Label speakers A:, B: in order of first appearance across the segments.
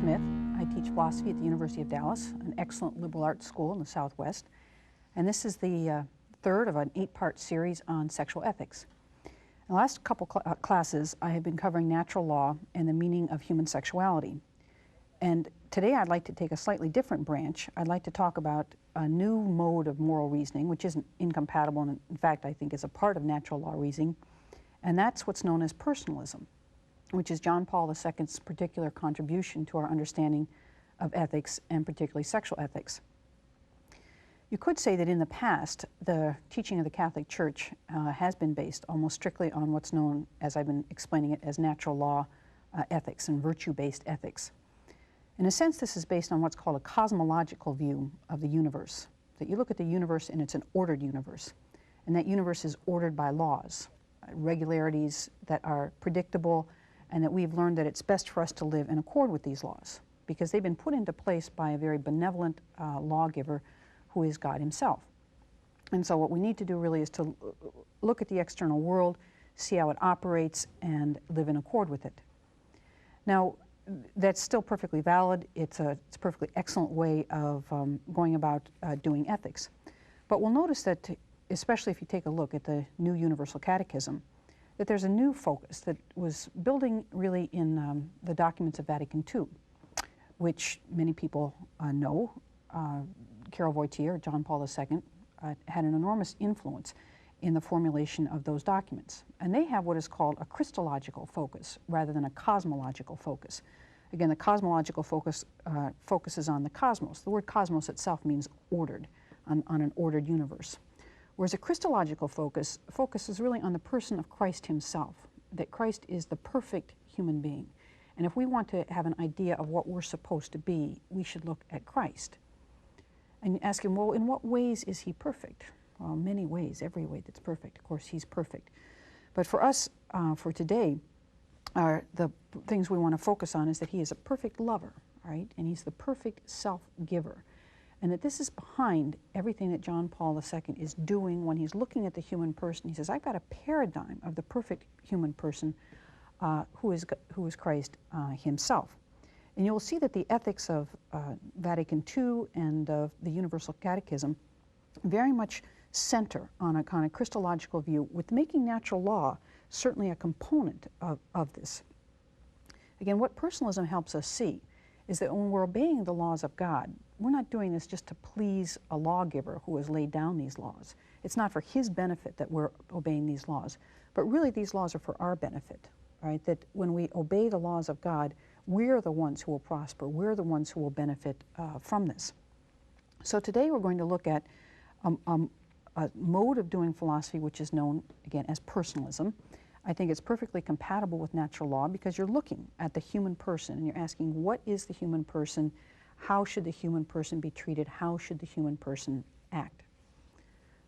A: Smith. I teach philosophy at the University of Dallas, an excellent liberal arts school in the Southwest. And this is the third of an 8-part series on sexual ethics. In the last couple classes, I have been covering natural law and the meaning of human sexuality. And today I'd like to take a slightly different branch. I'd like to talk about a new mode of moral reasoning, which isn't incompatible, and in fact I think is a part of natural law reasoning, and that's what's known as personalism, which is John Paul II's particular contribution to our understanding of ethics, and particularly sexual ethics. You could say that in the past, the teaching of the Catholic Church has been based almost strictly on what's known, as I've been explaining it, as natural law ethics and virtue-based ethics. In a sense, this is based on what's called a cosmological view of the universe, that you look at the universe and it's an ordered universe, and that universe is ordered by laws, regularities that are predictable, and that we've learned that it's best for us to live in accord with these laws, because they've been put into place by a very benevolent lawgiver who is God himself. And so what we need to do really is to look at the external world, see how it operates, and live in accord with it. Now, that's still perfectly valid. It's a perfectly excellent way of going about doing ethics. But we'll notice that, especially if you take a look at the New Universal Catechism, that there's a new focus that was building really in the documents of Vatican II, which many people know. Karol Wojtyła, John Paul II, had an enormous influence in the formulation of those documents. And they have what is called a Christological focus rather than a cosmological focus. Again, the cosmological focus focuses on the cosmos. The word cosmos itself means ordered, on an ordered universe. Whereas a Christological focus focuses really on the person of Christ himself, that Christ is the perfect human being. And if we want to have an idea of what we're supposed to be, we should look at Christ and ask him, well, in what ways is he perfect? Well, many ways, every way that's perfect. Of course, he's perfect. But for us, for today, the things we want to focus on is that he is a perfect lover, right? And he's the perfect self-giver. And that this is behind everything that John Paul II is doing when he's looking at the human person. He says, I've got a paradigm of the perfect human person who is Christ himself. And you'll see that the ethics of Vatican II and of the Universal Catechism very much center on a kind of Christological view, with making natural law certainly a component of this. Again, what personalism helps us see is that when we're obeying the laws of God, we're not doing this just to please a lawgiver who has laid down these laws. It's not for his benefit that we're obeying these laws, but really these laws are for our benefit, right? That when we obey the laws of God, we're the ones who will prosper. We're the ones who will benefit from this. So today we're going to look at a mode of doing philosophy which is known, again, as personalism. I think it's perfectly compatible with natural law because you're looking at the human person and you're asking, what is the human person? How should the human person be treated? How should the human person act?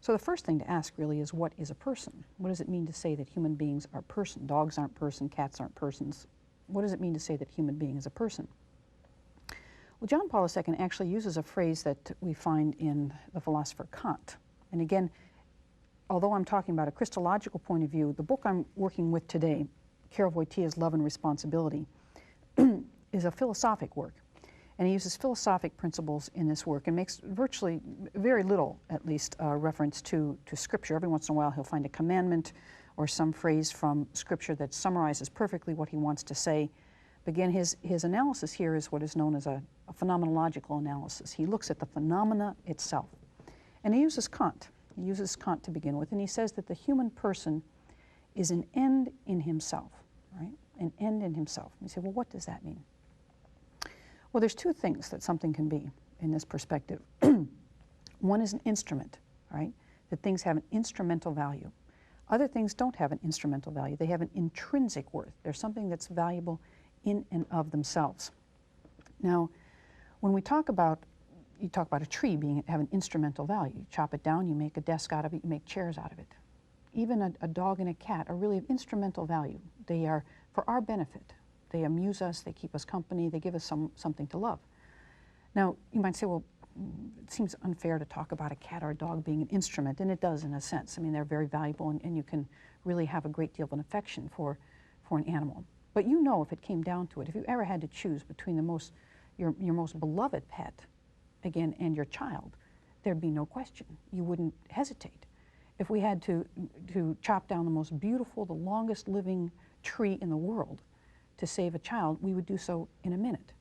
A: So the first thing to ask really is, what is a person? What does it mean to say that human beings are person? Dogs aren't person, cats aren't persons. What does it mean to say that human being is a person? Well, John Paul II actually uses a phrase that we find in the philosopher Kant. And again, although I'm talking about a Christological point of view, the book I'm working with today, Karol Wojtyła's Love and Responsibility, is a philosophic work. And he uses philosophic principles in this work and makes virtually very little, at least, reference to Scripture. Every once in a while he'll find a commandment or some phrase from Scripture that summarizes perfectly what he wants to say. But again, his analysis here is what is known as a phenomenological analysis. He looks at the phenomena itself. And he uses Kant. He uses Kant to begin with, and he says that the human person is an end in himself, right? An end in himself. And you say, well, what does that mean? Well, there's two things that something can be in this perspective. One is an instrument, right? That things have an instrumental value. Other things don't have an instrumental value. They have an intrinsic worth. There's something that's valuable in and of themselves. Now, when we talk about, you talk about a tree have an instrumental value. You chop it down, you make a desk out of it, you make chairs out of it. Even a dog and a cat are really of instrumental value. They are for our benefit. They amuse us, they keep us company, they give us something to love. Now, you might say, well, it seems unfair to talk about a cat or a dog being an instrument, and it does in a sense. I mean, they're very valuable, and you can really have a great deal of an affection for an animal. But you know, if it came down to it, if you ever had to choose between your most beloved pet, again, and your child, there'd be no question. You wouldn't hesitate. If we had to chop down the most beautiful, the longest living tree in the world to save a child, we would do so in a minute.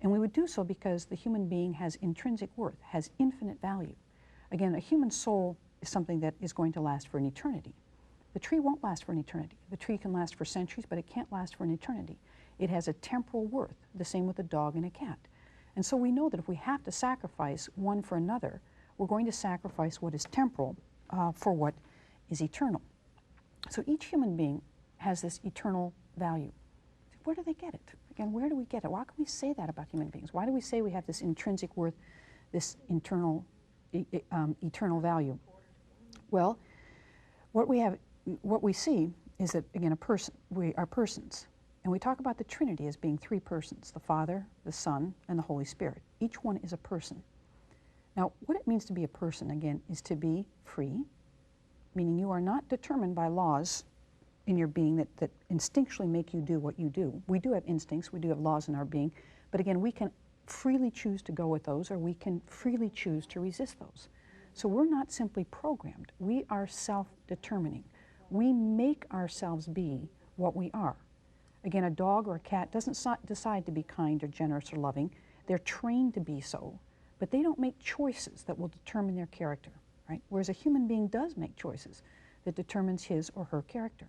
A: And we would do so because the human being has intrinsic worth, has infinite value. Again, a human soul is something that is going to last for an eternity. The tree won't last for an eternity. The tree can last for centuries, but it can't last for an eternity. It has a temporal worth, the same with a dog and a cat. And so we know that if we have to sacrifice one for another, we're going to sacrifice what is temporal for what is eternal. So each human being has this eternal value. Where do they get it? Again, where do we get it? Why can we say that about human beings? Why do we say we have this intrinsic worth, this eternal value? Well, what we see is that, again, we are persons. And we talk about the Trinity as being three persons: the Father, the Son, and the Holy Spirit. Each one is a person. Now, what it means to be a person, again, is to be free, meaning you are not determined by laws in your being that instinctually make you do what you do. We do have instincts, we do have laws in our being, but again, we can freely choose to go with those, or we can freely choose to resist those. So we're not simply programmed, we are self-determining. We make ourselves be what we are. Again, a dog or a cat doesn't decide to be kind or generous or loving. They're trained to be so, but they don't make choices that will determine their character, right? Whereas a human being does make choices that determines his or her character.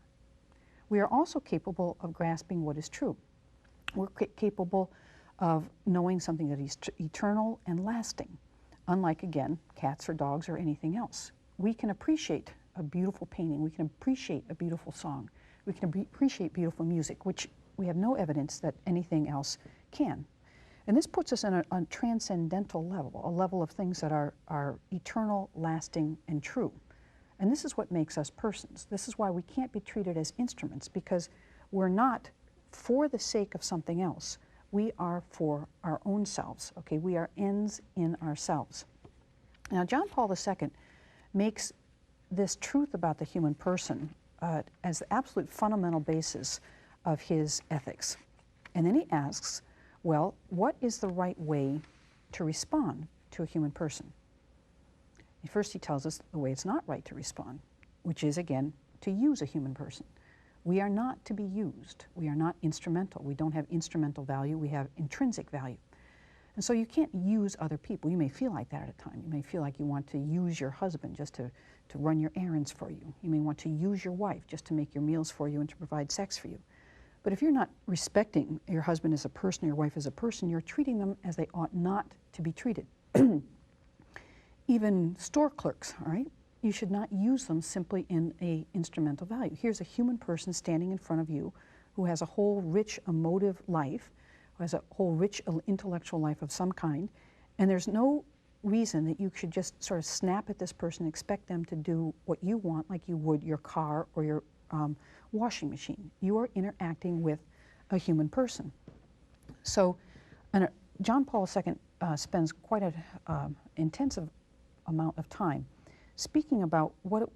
A: We are also capable of grasping what is true. We're capable of knowing something that is eternal and lasting, unlike, again, cats or dogs or anything else. We can appreciate a beautiful painting. We can appreciate a beautiful song. We can appreciate beautiful music, which we have no evidence that anything else can. And this puts us on a transcendental level, a level of things that are eternal, lasting, and true. And this is what makes us persons. This is why we can't be treated as instruments, because we're not for the sake of something else. We are for our own selves, okay? We are ends in ourselves. Now, John Paul II makes this truth about the human person as the absolute fundamental basis of his ethics. And then he asks, well, what is the right way to respond to a human person? First, he tells us the way it's not right to respond, which is, again, to use a human person. We are not to be used. We are not instrumental. We don't have instrumental value. We have intrinsic value. And so you can't use other people. You may feel like that at a time. You may feel like you want to use your husband just to run your errands for you. You may want to use your wife just to make your meals for you and to provide sex for you. But if you're not respecting your husband as a person or your wife as a person, you're treating them as they ought not to be treated. Even store clerks, all right? You should not use them simply in an instrumental value. Here's a human person standing in front of you who has a whole rich emotive life, who has a whole rich intellectual life of some kind, and there's no reason that you should just sort of snap at this person and expect them to do what you want, like you would your car or your washing machine. You are interacting with a human person. So John Paul II spends quite an intensive amount of time speaking about what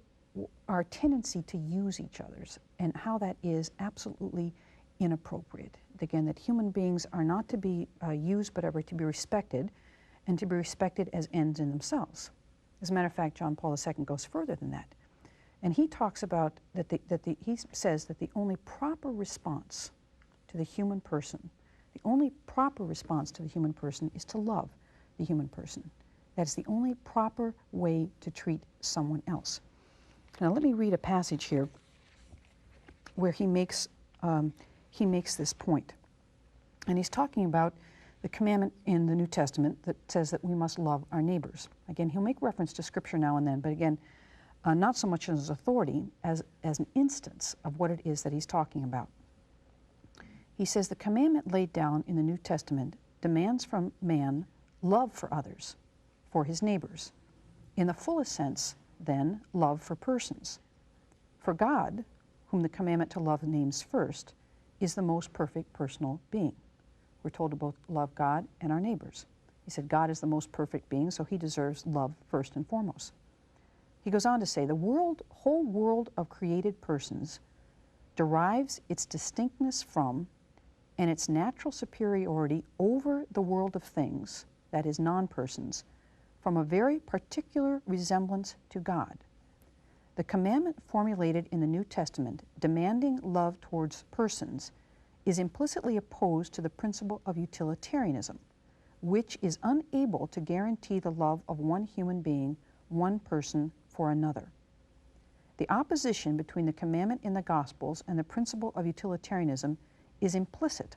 A: our tendency to use each other's and how that is absolutely inappropriate. Again, that human beings are not to be used but ever to be respected, and to be respected as ends in themselves. As a matter of fact, John Paul II goes further than that. And he talks about he says that the only proper response to the human person, the only proper response to the human person is to love the human person. That's the only proper way to treat someone else. Now let me read a passage here where he makes this point. And he's talking about the commandment in the New Testament that says that we must love our neighbors. Again, he'll make reference to Scripture now and then, but again, not so much as authority as an instance of what it is that he's talking about. He says the commandment laid down in the New Testament demands from man love for others, for his neighbors. In the fullest sense, then, love for persons. For God, whom the commandment to love names first, is the most perfect personal being. We're told to both love God and our neighbors. He said God is the most perfect being, so he deserves love first and foremost. He goes on to say the whole world of created persons derives its distinctness from and its natural superiority over the world of things, that is, non-persons, from a very particular resemblance to God. The commandment formulated in the New Testament, demanding love towards persons, is implicitly opposed to the principle of utilitarianism, which is unable to guarantee the love of one human being, one person, for another. The opposition between the commandment in the Gospels and the principle of utilitarianism is implicit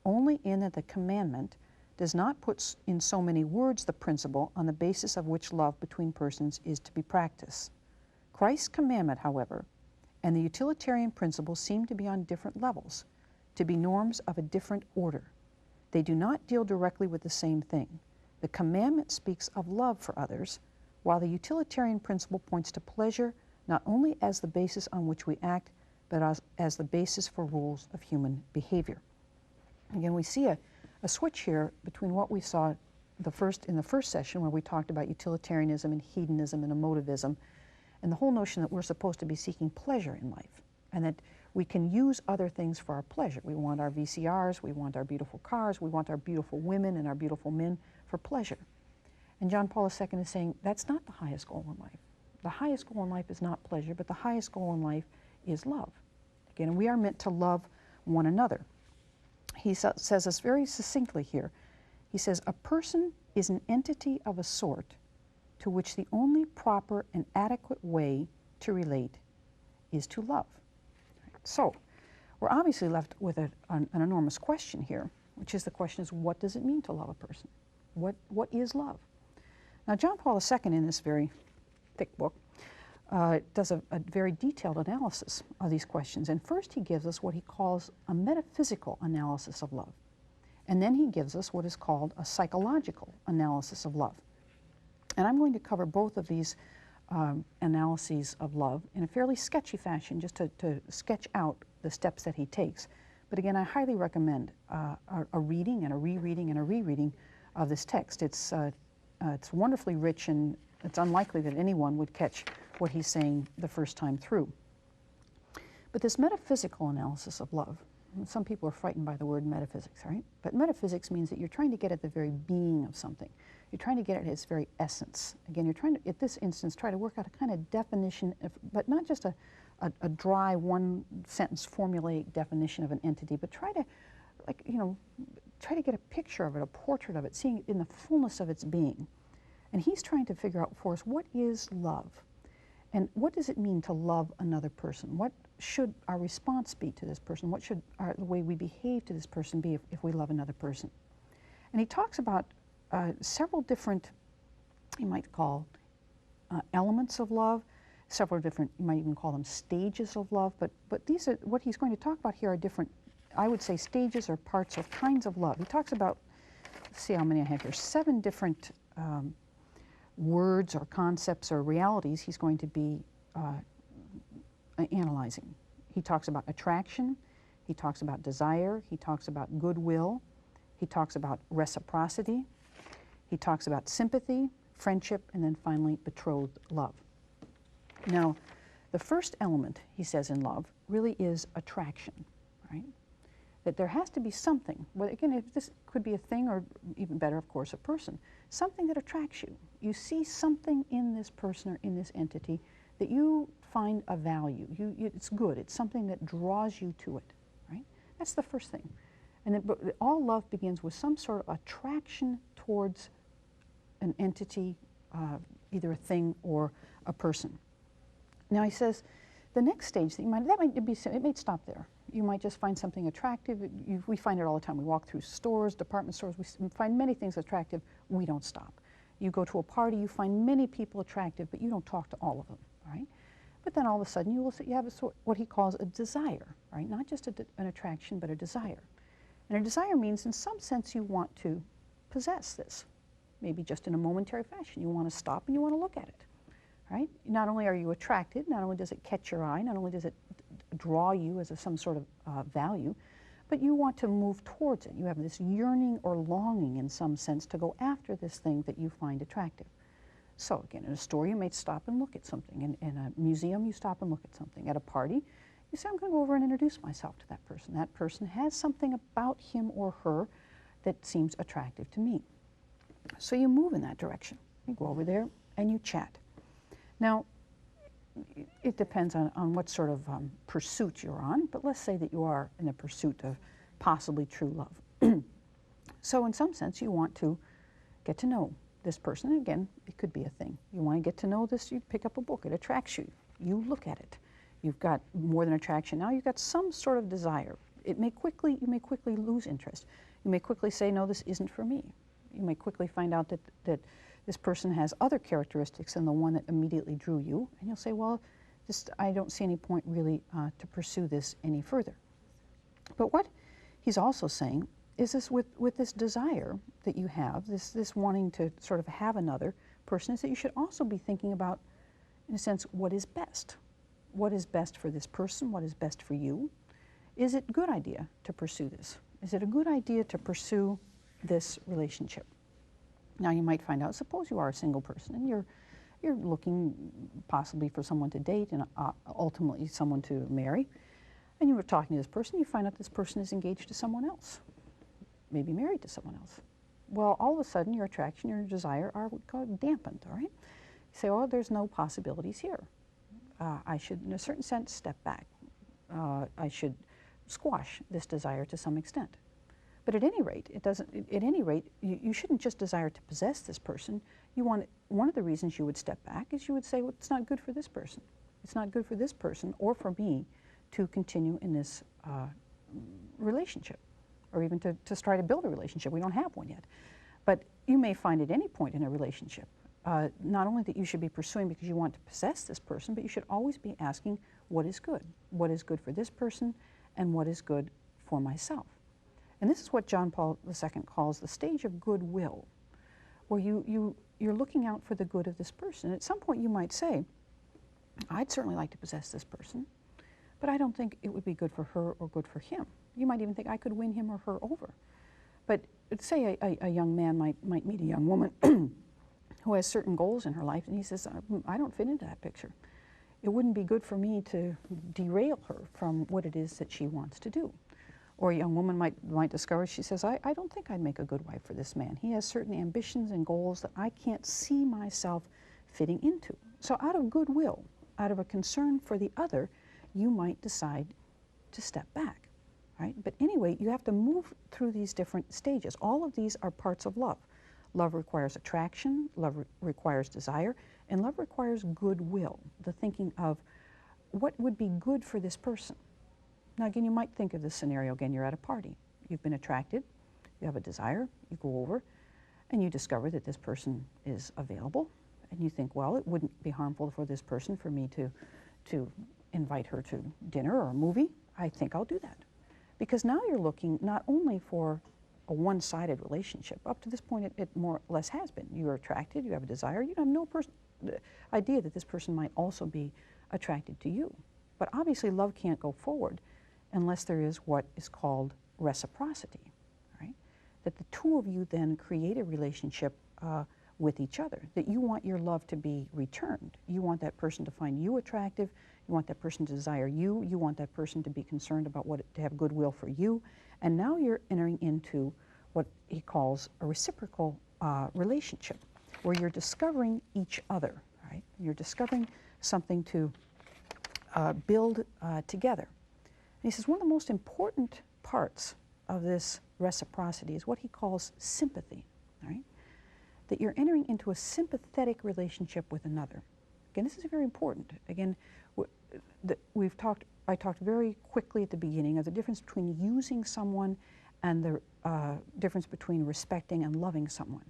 A: only in that the commandment does not put in so many words the principle on the basis of which love between persons is to be practiced. Christ's commandment, however, and the utilitarian principle seem to be on different levels, to be norms of a different order. They do not deal directly with the same thing. The commandment speaks of love for others, while the utilitarian principle points to pleasure not only as the basis on which we act, but as the basis for rules of human behavior. Again, we see a switch here between what we saw in the first session, where we talked about utilitarianism and hedonism and emotivism, and the whole notion that we're supposed to be seeking pleasure in life, and that we can use other things for our pleasure. We want our VCRs, we want our beautiful cars, we want our beautiful women and our beautiful men for pleasure. And John Paul II is saying that's not the highest goal in life. The highest goal in life is not pleasure, but the highest goal in life is love. Again, we are meant to love one another. He says this very succinctly here. He says, a person is an entity of a sort to which the only proper and adequate way to relate is to love. So, we're obviously left with an enormous question here, which is the question is, what does it mean to love a person? What is love? Now, John Paul II, in this very thick book, does a very detailed analysis of these questions. And first he gives us what he calls a metaphysical analysis of love. And then he gives us what is called a psychological analysis of love. And I'm going to cover both of these analyses of love in a fairly sketchy fashion, just to sketch out the steps that he takes. But again, I highly recommend a reading and a rereading and a rereading of this text. It's wonderfully rich, and it's unlikely that anyone would catch what he's saying the first time through. But this metaphysical analysis of love, some people are frightened by the word metaphysics, right? But metaphysics means that you're trying to get at the very being of something. You're trying to get at its very essence. Again, you're trying to, at this instance, try to work out a kind of definition, but not just a dry one-sentence formulaic definition of an entity, but try to, try to get a picture of it, a portrait of it, seeing it in the fullness of its being. And he's trying to figure out for us, what is love? And what does it mean to love another person? What should our response be to this person? What should the way we behave to this person be if we love another person? And he talks about several different, you might call elements of love, several different, you might even call them stages of love, but these are, what he's going to talk about here are different, I would say, stages or parts or kinds of love. He talks about, let's see how many I have here, 7 different words or concepts or realities he's going to be analyzing. He talks about attraction, he talks about desire, he talks about goodwill, he talks about reciprocity, he talks about sympathy, friendship, and then finally betrothed love. Now, the first element, he says, in love really is attraction, right? That there has to be something, well, again, if this could be a thing, or even better, of course, a person, something that attracts you. You see something in this person or in this entity that you find a value. It's good. It's something that draws you to it, right? That's the first thing. And then, but all love begins with some sort of attraction towards an entity, either a thing or a person. Now he says, the next stage that it might stop there. You might just find something attractive. We find it all the time. We walk through stores, department stores, we find many things attractive. We don't stop. You go to a party, you find many people attractive, but you don't talk to all of them, right? But then all of a sudden you have what he calls a desire, right? Not just an attraction, but a desire. And a desire means, in some sense, you want to possess this. Maybe just in a momentary fashion. You want to stop and you want to look at it, right? Not only are you attracted, not only does it catch your eye, not only does it draw you as some sort of value, but you want to move towards it. You have this yearning or longing, in some sense, to go after this thing that you find attractive. So again, in a store you may stop and look at something. In a museum you stop and look at something. At a party You say, I'm going to go over and introduce myself to that person. That person has something about him or her that seems attractive to me. So you move in that direction. You go over there and you chat. Now, it depends on what sort of pursuit you're on, but let's say that you are in a pursuit of possibly true love. So in some sense, you want to get to know this person. And again, it could be a thing. You want to get to know this, you pick up a book, it attracts you. You look at it. You've got more than attraction. Now you've got some sort of desire. You may quickly lose interest. You may quickly say, no, this isn't for me. You may quickly find out that this person has other characteristics than the one that immediately drew you. And you'll say, well, I don't see any point really to pursue this any further. But what he's also saying is this with this desire that you have, this wanting to sort of have another person, is that you should also be thinking about, in a sense, what is best. What is best for this person? What is best for you? Is it a good idea to pursue this? Is it a good idea to pursue this relationship? Now you might find out, suppose you are a single person and you're looking possibly for someone to date and ultimately someone to marry, and you were talking to this person, you find out this person is engaged to someone else, maybe married to someone else. Well, all of a sudden your attraction, your desire are what we call dampened, all right? You say, oh, there's no possibilities here. I should, in a certain sense, step back. I should squash this desire to some extent. But at any rate, you shouldn't just desire to possess this person. One of the reasons you would step back is you would say, well, it's not good for this person. It's not good for this person or for me to continue in this relationship, or even to try to build a relationship. We don't have one yet. But you may find at any point in a relationship, not only that you should be pursuing because you want to possess this person, but you should always be asking what is good. What is good for this person and what is good for myself? And this is what John Paul II calls the stage of goodwill, where you're looking out for the good of this person. At some point you might say, I'd certainly like to possess this person, but I don't think it would be good for her or good for him. You might even think I could win him or her over. But say a young man might meet a young woman who has certain goals in her life, and he says, I don't fit into that picture. It wouldn't be good for me to derail her from what it is that she wants to do. Or a young woman might discover, she says, I don't think I'd make a good wife for this man. He has certain ambitions and goals that I can't see myself fitting into. So out of goodwill, out of a concern for the other, you might decide to step back, right? But anyway, you have to move through these different stages. All of these are parts of love. Love requires attraction, love requires desire, and love requires goodwill, the thinking of what would be good for this person. Now again, you might think of this scenario again, you're at a party. You've been attracted, you have a desire, you go over, and you discover that this person is available, and you think, well, it wouldn't be harmful for this person for me to invite her to dinner or a movie. I think I'll do that. Because now you're looking not only for a one-sided relationship. Up to this point, it more or less has been. You're attracted, you have a desire, you have no idea that this person might also be attracted to you. But obviously love can't go forward unless there is what is called reciprocity, right? That the two of you then create a relationship with each other, that you want your love to be returned. You want that person to find you attractive, you want that person to desire you, you want that person to be concerned about to have goodwill for you, and now you're entering into what he calls a reciprocal relationship, where you're discovering each other, right? You're discovering something to build together. And he says one of the most important parts of this reciprocity is what he calls sympathy, right? That you're entering into a sympathetic relationship with another. Again, this is very important. Again, I talked very quickly at the beginning of the difference between using someone and the difference between respecting and loving someone.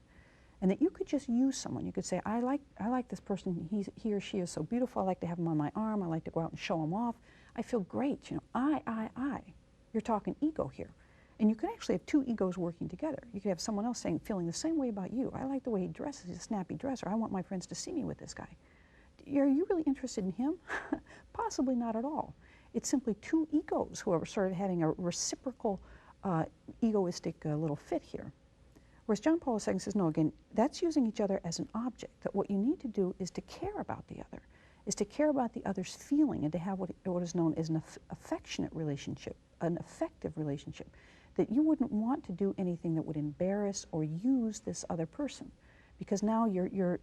A: And that you could just use someone. You could say, I like this person, he or she is so beautiful, I like to have him on my arm, I like to go out and show him off. I feel great, you know, I. You're talking ego here. And you could actually have two egos working together. You could have someone else feeling the same way about you. I like the way he dresses, he's a snappy dresser. I want my friends to see me with this guy. Are you really interested in him? Possibly not at all. It's simply two egos who are sort of having a reciprocal, egoistic little fit here. Whereas John Paul II says, no, again, that's using each other as an object, that what you need to do is to care about the other, is to care about the other's feeling and to have what is known as an affectionate relationship, an effective relationship, that you wouldn't want to do anything that would embarrass or use this other person. Because now you're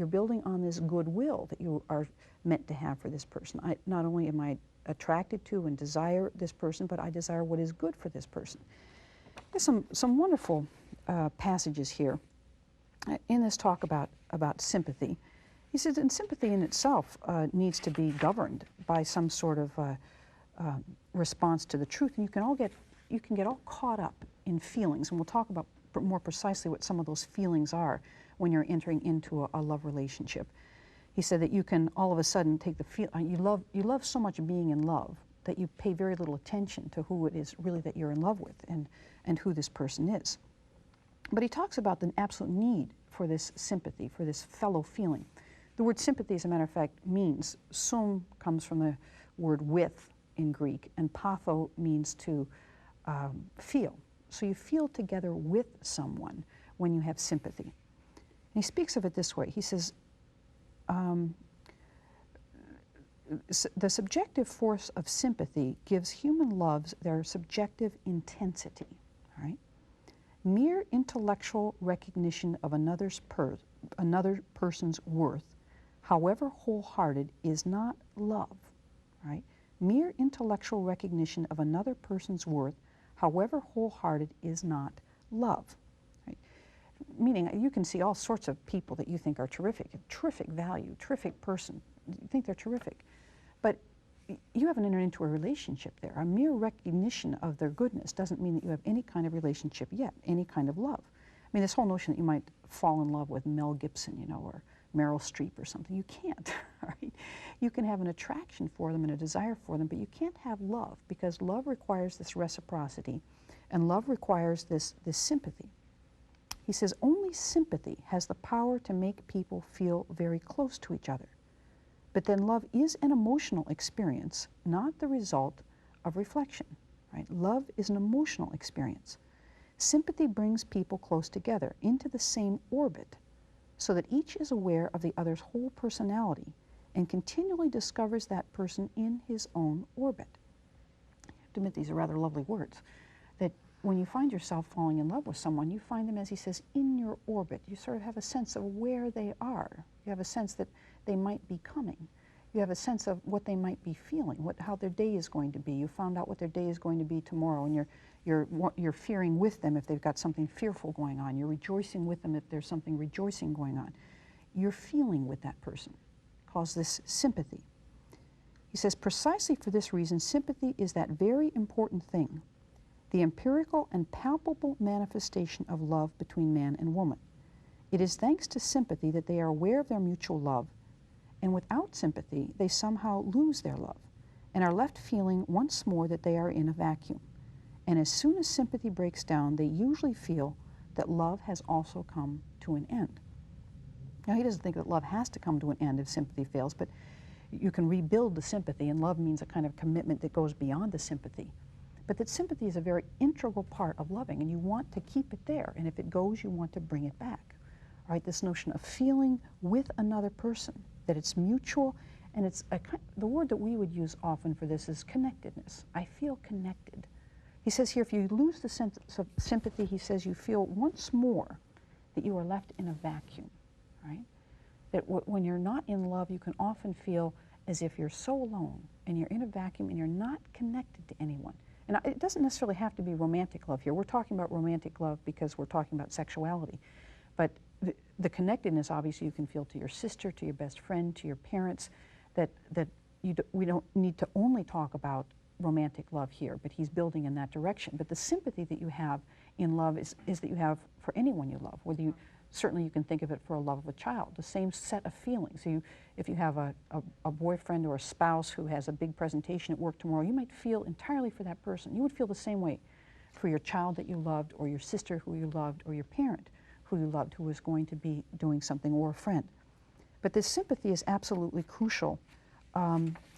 A: building on this goodwill that you are meant to have for this person. Not only am I attracted to and desire this person, but I desire what is good for this person. There's some wonderful passages here in this talk about sympathy. He says, and sympathy in itself needs to be governed by some sort of response to the truth, and you can get all caught up in feelings, and we'll talk about more precisely what some of those feelings are when you're entering into a love relationship. He said that you can all of a sudden take the feel, you love so much being in love that you pay very little attention to who it is really that you're in love with and who this person is. But he talks about the absolute need for this sympathy, for this fellow feeling. The word sympathy, as a matter of fact, means, sum comes from the word with in Greek, and patho means to feel. So you feel together with someone when you have sympathy. And he speaks of it this way. He says, the subjective force of sympathy gives human loves their subjective intensity. All right? Mere intellectual recognition of another person's worth, however wholehearted, is not love. Right? Mere intellectual recognition of another person's worth, however wholehearted, is not love. Right? Meaning, you can see all sorts of people that you think are terrific value, terrific person. You think they're terrific. But you haven't entered into a relationship there. A mere recognition of their goodness doesn't mean that you have any kind of relationship yet, any kind of love. I mean, this whole notion that you might fall in love with Mel Gibson, you know, or Meryl Streep or something, you can't, right? You can have an attraction for them and a desire for them, but you can't have love, because love requires this reciprocity, and love requires this sympathy. He says only sympathy has the power to make people feel very close to each other. But then love is an emotional experience, not the result of reflection. Right? Love is an emotional experience. Sympathy brings people close together into the same orbit, so that each is aware of the other's whole personality and continually discovers that person in his own orbit. I have to admit, these are rather lovely words. That when you find yourself falling in love with someone, you find them, as he says, in your orbit. You sort of have a sense of where they are. You have a sense that they might be coming. You have a sense of what they might be feeling, how their day is going to be. You found out what their day is going to be tomorrow, and you're fearing with them if they've got something fearful going on. You're rejoicing with them if there's something rejoicing going on. You're feeling with that person. Calls this sympathy. He says, precisely for this reason, sympathy is that very important thing, the empirical and palpable manifestation of love between man and woman. It is thanks to sympathy that they are aware of their mutual love, and without sympathy, they somehow lose their love and are left feeling once more that they are in a vacuum. And as soon as sympathy breaks down, they usually feel that love has also come to an end. Now, he doesn't think that love has to come to an end if sympathy fails, but you can rebuild the sympathy, and love means a kind of commitment that goes beyond the sympathy. But that sympathy is a very integral part of loving, and you want to keep it there, and if it goes, you want to bring it back. All right, this notion of feeling with another person, that it's mutual, and it's the word that we would use often for this is connectedness. I feel connected. He says here, if you lose the sense of sympathy, he says you feel once more that you are left in a vacuum, right? That when you're not in love, you can often feel as if you're so alone, and you're in a vacuum, and you're not connected to anyone. And it doesn't necessarily have to be romantic love here. We're talking about romantic love because we're talking about sexuality. But the connectedness, obviously, you can feel to your sister, to your best friend, to your parents, that we don't need to only talk about romantic love here, but he's building in that direction. But the sympathy that you have in love is that you have for anyone you love, whether you, certainly you can think of it for a love of a child, the same set of feelings. So if you have a boyfriend or a spouse who has a big presentation at work tomorrow, you might feel entirely for that person. You would feel the same way for your child that you loved, or your sister who you loved, or your parent who you loved who was going to be doing something, or a friend. But this sympathy is absolutely crucial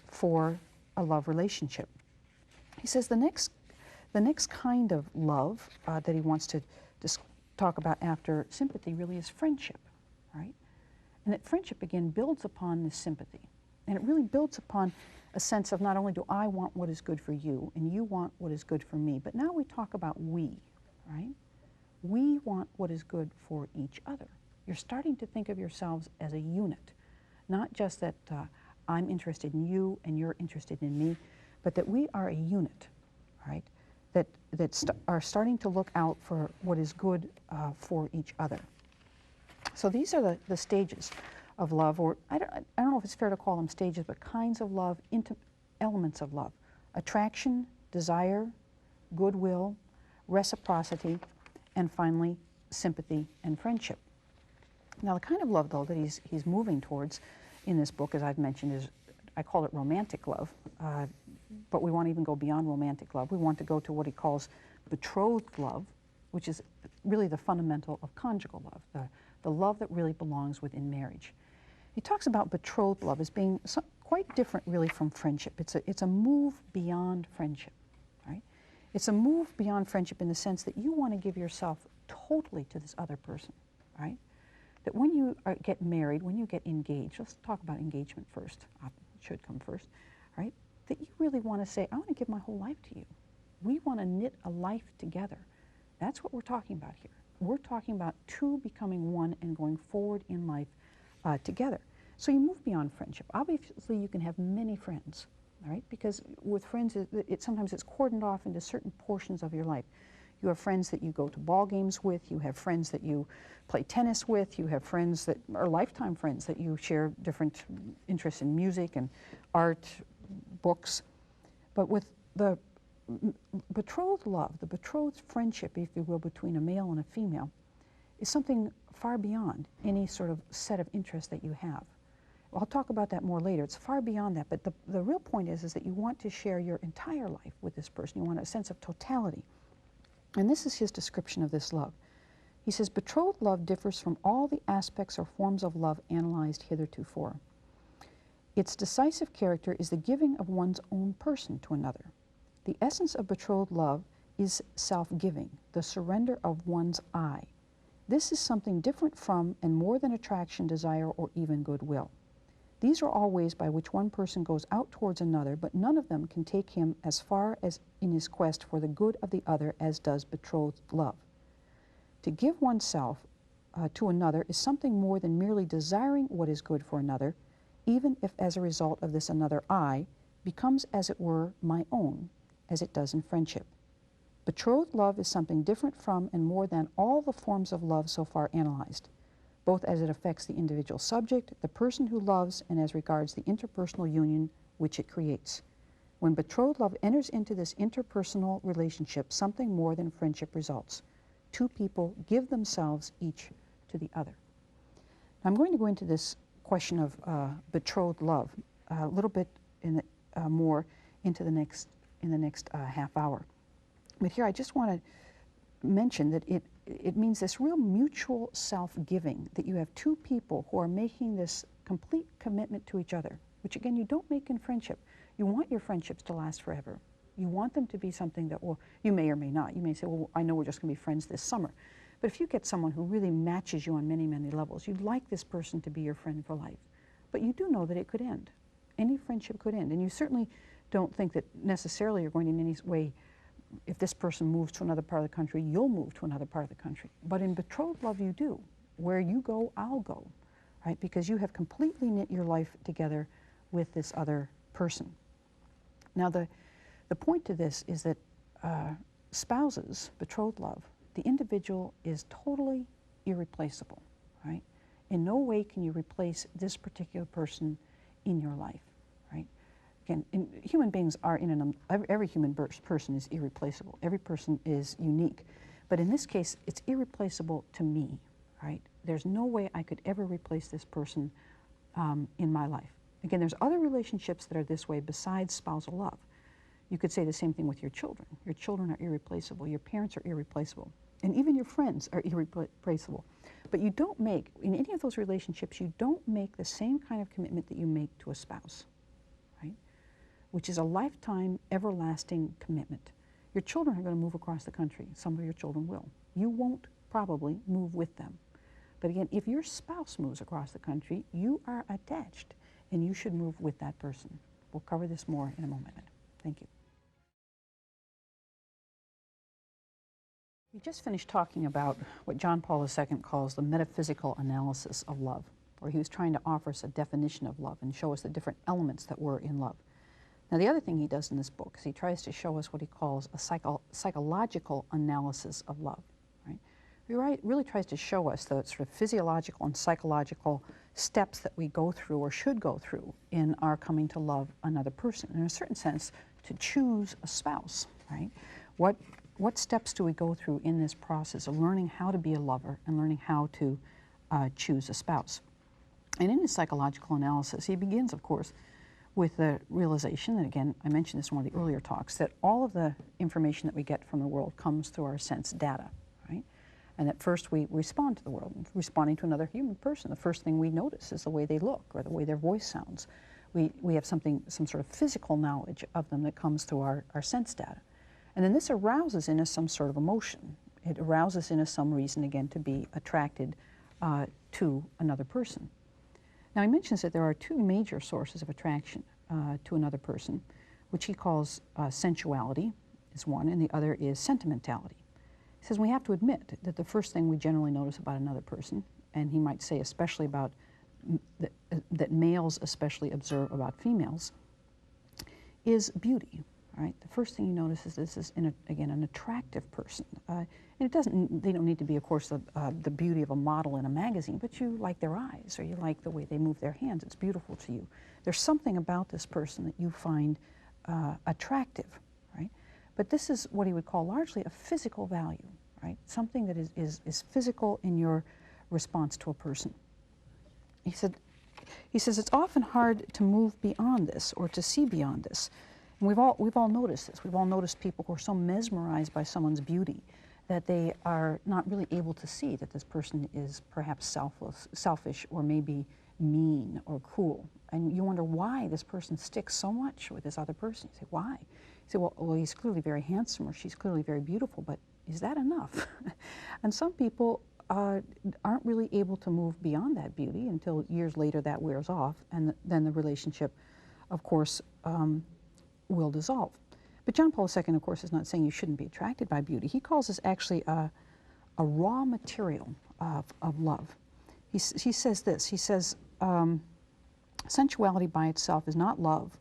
A: for a love relationship. He says the next kind of love that he wants to talk about after sympathy really is friendship, right? And that friendship, again, builds upon this sympathy. And it really builds upon a sense of not only do I want what is good for you and you want what is good for me, but now we talk about we, right? We want what is good for each other. You're starting to think of yourselves as a unit, not just that I'm interested in you and you're interested in me, but that we are a unit, right? That are starting to look out for what is good for each other. So these are the stages of love, or I don't know if it's fair to call them stages, but kinds of love, elements of love. Attraction, desire, goodwill, reciprocity, and finally, sympathy and friendship. Now, the kind of love, though, that he's moving towards in this book, as I've mentioned, is, I call it romantic love, but we want to even go beyond romantic love. We want to go to what he calls betrothed love, which is really the fundamental of conjugal love, the love that really belongs within marriage. He talks about betrothed love as being quite different, really, from friendship. It's a move beyond friendship, right? It's a move beyond friendship in the sense that you want to give yourself totally to this other person, right? That when you get married, when you get engaged, let's talk about engagement first, it should come first, right? That you really want to say, I want to give my whole life to you. We want to knit a life together. That's what we're talking about here. We're talking about two becoming one and going forward in life together. So you move beyond friendship. Obviously, you can have many friends, all right? Because with friends, sometimes it's cordoned off into certain portions of your life. You have friends that you go to ball games with. You have friends that you play tennis with. You have friends that are lifetime friends that you share different interests in music and art, books. But with the betrothed love, the betrothed friendship, if you will, between a male and a female, is something far beyond any sort of set of interests that you have. I'll talk about that more later. It's far beyond that, but the real point is that you want to share your entire life with this person. You want a sense of totality. And this is his description of this love. He says, betrothed love differs from all the aspects or forms of love analyzed heretofore. Its decisive character is the giving of one's own person to another. The essence of betrothed love is self-giving, the surrender of one's I. This is something different from and more than attraction, desire, or even goodwill. These are all ways by which one person goes out towards another, but none of them can take him as far as in his quest for the good of the other as does betrothed love. To give oneself to another is something more than merely desiring what is good for another, even if as a result of this another I becomes, as it were, my own, as it does in friendship. Betrothed love is something different from and more than all the forms of love so far analyzed, both as it affects the individual subject, the person who loves, and as regards the interpersonal union which it creates. When betrothed love enters into this interpersonal relationship, something more than friendship results. Two people give themselves each to the other. I'm going to go into this question of betrothed love a little bit more into in the next half hour. But here I just want to mention that it means this real mutual self-giving, that you have two people who are making this complete commitment to each other, which again you don't make in friendship. You want your friendships to last forever. You want them to be something that, well, you may or may not. You may say, well, I know we're just going to be friends this summer. But if you get someone who really matches you on many, many levels, you'd like this person to be your friend for life. But you do know that it could end. Any friendship could end. And you certainly don't think that necessarily you're going to in any way, if this person moves to another part of the country, you'll move to another part of the country. But in betrothed love, you do. Where you go, I'll go, right? Because you have completely knit your life together with this other person. Now, the point to this is that spouses, betrothed love, the individual is totally irreplaceable, right? In no way can you replace this particular person in your life, right? Again, human beings are every human person is irreplaceable. Every person is unique. But in this case, it's irreplaceable to me, right? There's no way I could ever replace this person in my life. Again, there's other relationships that are this way besides spousal love. You could say the same thing with your children. Your children are irreplaceable. Your parents are irreplaceable. And even your friends are irreplaceable. But you don't make, in any of those relationships, you don't make the same kind of commitment that you make to a spouse, right? Which is a lifetime, everlasting commitment. Your children are going to move across the country. Some of your children will. You won't probably move with them. But again, if your spouse moves across the country, you are attached. and you should move with that person. We'll cover this more in a moment. Thank you. We just finished talking about what John Paul II calls the metaphysical analysis of love, where he was trying to offer us a definition of love and show us the different elements that were in love. Now, the other thing he does in this book is he tries to show us what he calls a psychological analysis of love. Right? He really tries to show us the sort of physiological and psychological steps that we go through or should go through in our coming to love another person. In a certain sense, to choose a spouse. Right? What steps do we go through in this process of learning how to be a lover and learning how to choose a spouse? And in his psychological analysis, he begins, of course, with the realization, and again, I mentioned this in one of the earlier talks, that all of the information that we get from the world comes through our sense data, right? And that first we respond to the world. Responding to another human person, the first thing we notice is the way they look or the way their voice sounds. We have some sort of physical knowledge of them that comes through our sense data. And then this arouses in us some sort of emotion. It arouses in us some reason, again, to be attracted to another person. Now, he mentions that there are two major sources of attraction to another person, which he calls sensuality is one, and the other is sentimentality. He says we have to admit that the first thing we generally notice about another person, and he might say especially about, that males especially observe about females, is beauty. Right? The first thing you notice is this is, again, an attractive person. And they don't need to be, of course, the beauty of a model in a magazine, but you like their eyes or you like the way they move their hands. It's beautiful to you. There's something about this person that you find attractive, right? But this is what he would call largely a physical value, right? Something that is physical in your response to a person. He says it's often hard to move beyond this or to see beyond this. And we've all noticed this. We've all noticed people who are so mesmerized by someone's beauty that they are not really able to see that this person is perhaps selfish, or maybe mean or cruel. And you wonder why this person sticks so much with this other person. You say, why? You say, well, he's clearly very handsome or she's clearly very beautiful, but is that enough? And some people aren't really able to move beyond that beauty until years later that wears off, and then the relationship, of course, will dissolve. But John Paul II, of course, is not saying you shouldn't be attracted by beauty. He calls this actually a raw material of love. He says this, he says, sensuality by itself is not love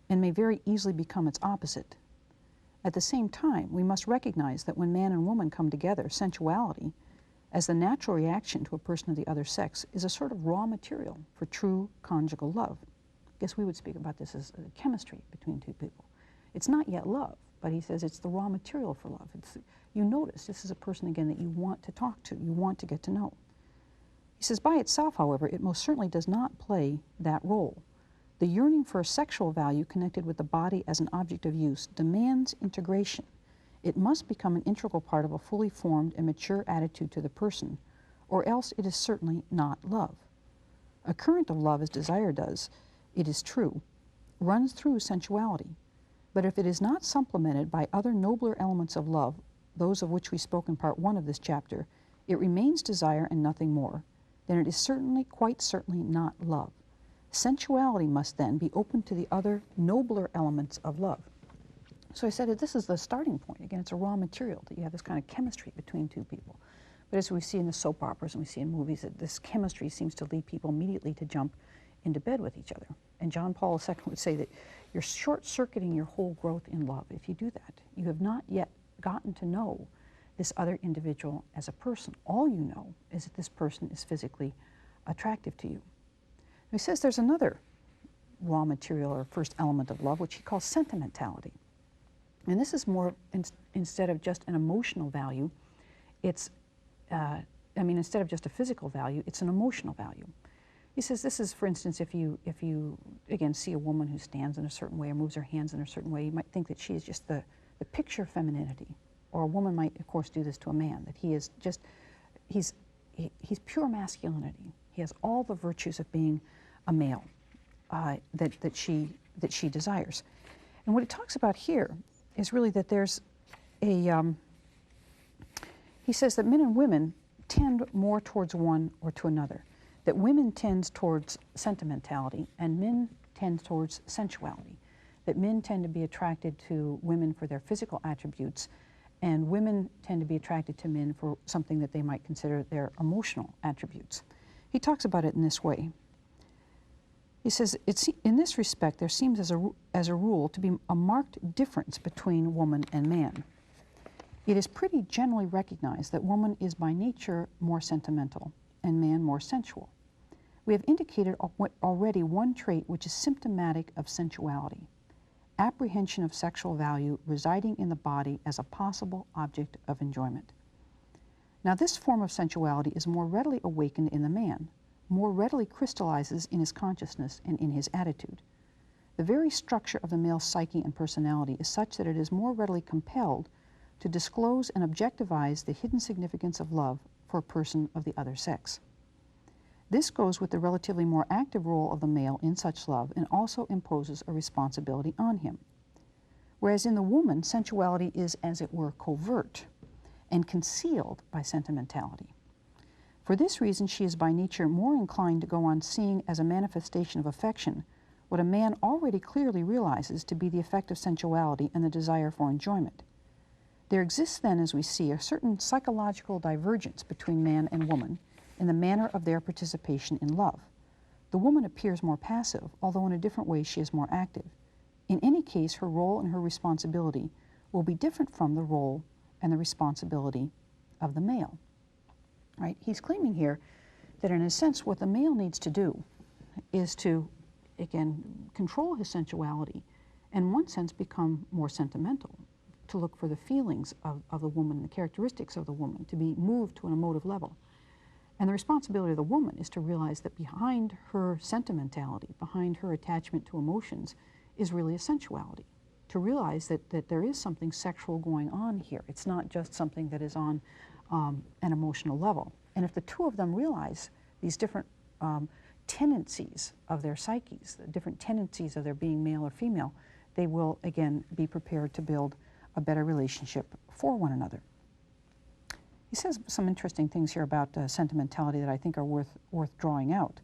A: and may very easily become its opposite. At the same time, we must recognize that when man and woman come together, sensuality, as the natural reaction to a person of the other sex, is a sort of raw material for true conjugal love. I guess we would speak about this as chemistry between two people. It's not yet love, but he says it's the raw material for love. You notice this is a person, again, that you want to talk to, you want to get to know. He says, by itself, however, it most certainly does not play that role. The yearning for a sexual value connected with the body as an object of use demands integration. It must become an integral part of a fully formed and mature attitude to the person, or else it is certainly not love. A current of love, as desire does, it is true, runs through sensuality. But if it is not supplemented by other nobler elements of love, those of which we spoke in part 1 of this chapter, it remains desire and nothing more. Then it is certainly, quite certainly not love. Sensuality must then be open to the other nobler elements of love. So I said that this is the starting point. Again, it's a raw material, that you have this kind of chemistry between two people. But as we see in the soap operas and we see in movies, that this chemistry seems to lead people immediately to jump into bed with each other. And John Paul II would say that you're short-circuiting your whole growth in love if you do that. You have not yet gotten to know this other individual as a person. All you know is that this person is physically attractive to you. And he says there's another raw material or first element of love, which he calls sentimentality. And this is more, instead of just an emotional value, it's, instead of just a physical value, it's an emotional value. He says this is, for instance, if you again see a woman who stands in a certain way or moves her hands in a certain way, you might think that she is just the picture of femininity. Or a woman might, of course, do this to a man, that he is just, he's pure masculinity. He has all the virtues of being a male that she desires. And what he talks about here is really that there's he says that men and women tend more towards one or to another. that women tend towards sentimentality and men tend towards sensuality, that men tend to be attracted to women for their physical attributes and women tend to be attracted to men for something that they might consider their emotional attributes. He talks about it in this way. He says, in this respect, there seems as a rule to be a marked difference between woman and man. It is pretty generally recognized that woman is by nature more sentimental and man more sensual. We have indicated already one trait which is symptomatic of sensuality: apprehension of sexual value residing in the body as a possible object of enjoyment. Now, this form of sensuality is more readily awakened in the man, more readily crystallizes in his consciousness and in his attitude. The very structure of the male psyche and personality is such that it is more readily compelled to disclose and objectivize the hidden significance of love for a person of the other sex. This goes with the relatively more active role of the male in such love and also imposes a responsibility on him. Whereas in the woman, sensuality is, as it were, covert and concealed by sentimentality. For this reason, she is by nature more inclined to go on seeing as a manifestation of affection what a man already clearly realizes to be the effect of sensuality and the desire for enjoyment. There exists then, as we see, a certain psychological divergence between man and woman in the manner of their participation in love. The woman appears more passive, although in a different way she is more active. In any case, her role and her responsibility will be different from the role and the responsibility of the male. Right? He's claiming here that in a sense what the male needs to do is to, again, control his sensuality and in one sense become more sentimental, to look for the feelings of the woman, the characteristics of the woman, to be moved to an emotive level. And the responsibility of the woman is to realize that behind her sentimentality, behind her attachment to emotions, is really a sensuality. To realize that there is something sexual going on here. It's not just something that is on an emotional level. And if the two of them realize these different tendencies of their psyches, the different tendencies of their being male or female, they will, again, be prepared to build a better relationship for one another. He says some interesting things here about sentimentality that I think are worth drawing out.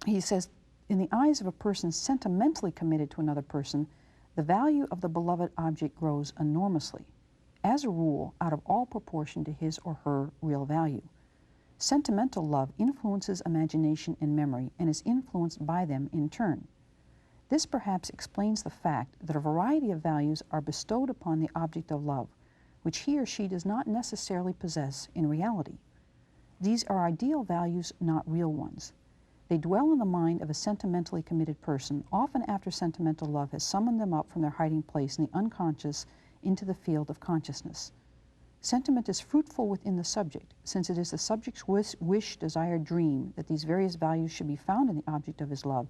A: He says, in the eyes of a person sentimentally committed to another person, the value of the beloved object grows enormously, as a rule, out of all proportion to his or her real value. Sentimental love influences imagination and memory and is influenced by them in turn. This perhaps explains the fact that a variety of values are bestowed upon the object of love, which he or she does not necessarily possess in reality. These are ideal values, not real ones. They dwell in the mind of a sentimentally committed person, often after sentimental love has summoned them up from their hiding place in the unconscious into the field of consciousness. Sentiment is fruitful within the subject, since it is the subject's wish, desire, dream that these various values should be found in the object of his love.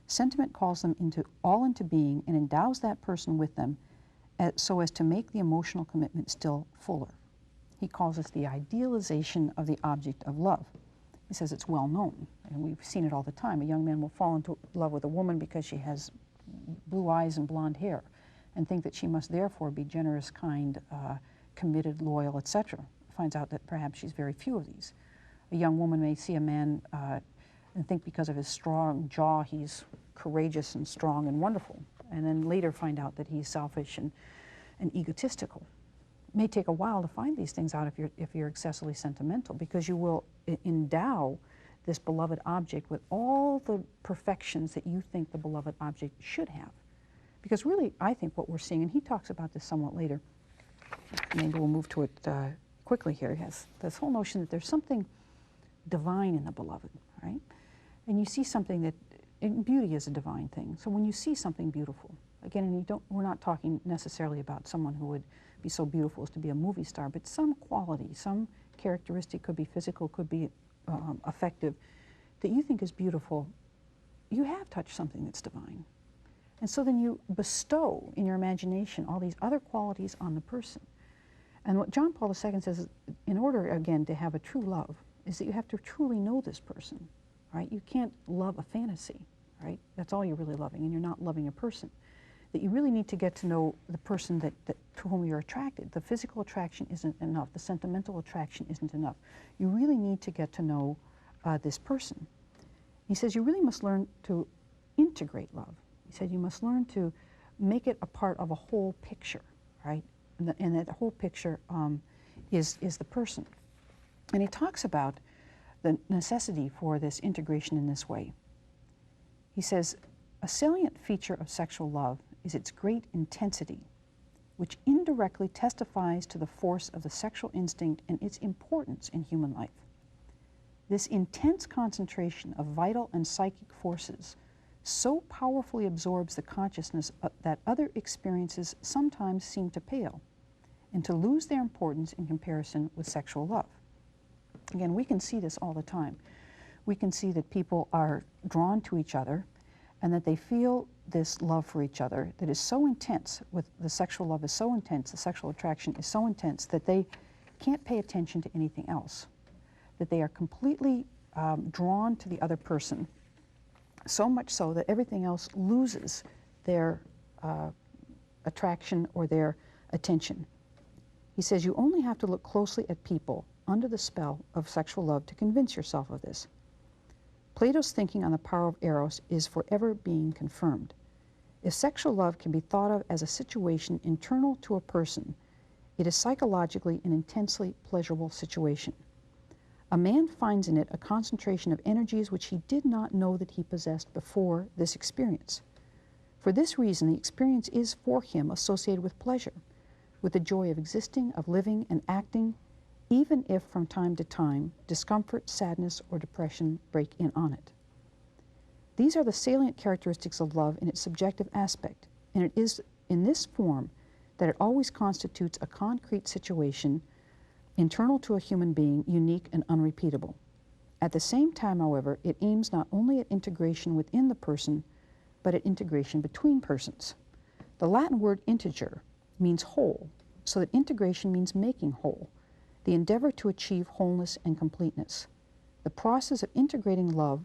A: Sentiment calls them all into being and endows that person with them so as to make the emotional commitment still fuller. He calls this the idealization of the object of love. He says it's well known, and we've seen it all the time. A young man will fall into love with a woman because she has blue eyes and blonde hair and think that she must therefore be generous, kind, committed, loyal, etc. Finds out that perhaps she's very few of these. A young woman may see a man and think because of his strong jaw he's courageous and strong and wonderful, and then later find out that he's selfish and egotistical. It may take a while to find these things out if you're excessively sentimental, because you will endow this beloved object with all the perfections that you think the beloved object should have. Because really, I think what we're seeing, and he talks about this somewhat later, maybe we'll move to it quickly here, he has this whole notion that there's something divine in the beloved, right? And you see something that, and beauty is a divine thing. So when you see something beautiful, again, and we're not talking necessarily about someone who would be so beautiful as to be a movie star, but some quality, some characteristic, could be physical, could be affective, that you think is beautiful, you have touched something that's divine. And so then you bestow in your imagination all these other qualities on the person. And what John Paul II says is, in order, again, to have a true love, is that you have to truly know this person, right? You can't love a fantasy, right? That's all you're really loving, and you're not loving a person. That you really need to get to know the person to whom you're attracted. The physical attraction isn't enough. The sentimental attraction isn't enough. You really need to get to know this person. He says you really must learn to integrate love. He said you must learn to make it a part of a whole picture, right? And that whole picture is the person. And he talks about the necessity for this integration in this way. He says, a salient feature of sexual love is its great intensity, which indirectly testifies to the force of the sexual instinct and its importance in human life. This intense concentration of vital and psychic forces so powerfully absorbs the consciousness that other experiences sometimes seem to pale and to lose their importance in comparison with sexual love. Again, we can see this all the time. We can see that people are drawn to each other and that they feel this love for each other that is so intense, with the sexual love is so intense, the sexual attraction is so intense that they can't pay attention to anything else, that they are completely drawn to the other person, so much so that everything else loses their attraction or their attention. He says you only have to look closely at people under the spell of sexual love to convince yourself of this. Plato's thinking on the power of eros is forever being confirmed. If sexual love can be thought of as a situation internal to a person, it is psychologically an intensely pleasurable situation. A man finds in it a concentration of energies which he did not know that he possessed before this experience. For this reason, the experience is for him associated with pleasure, with the joy of existing, of living and acting, even if from time to time discomfort, sadness, or depression break in on it. These are the salient characteristics of love in its subjective aspect, and it is in this form that it always constitutes a concrete situation internal to a human being, unique and unrepeatable. At the same time, however, it aims not only at integration within the person, but at integration between persons. The Latin word integer means whole, so that integration means making whole, the endeavor to achieve wholeness and completeness. The process of integrating love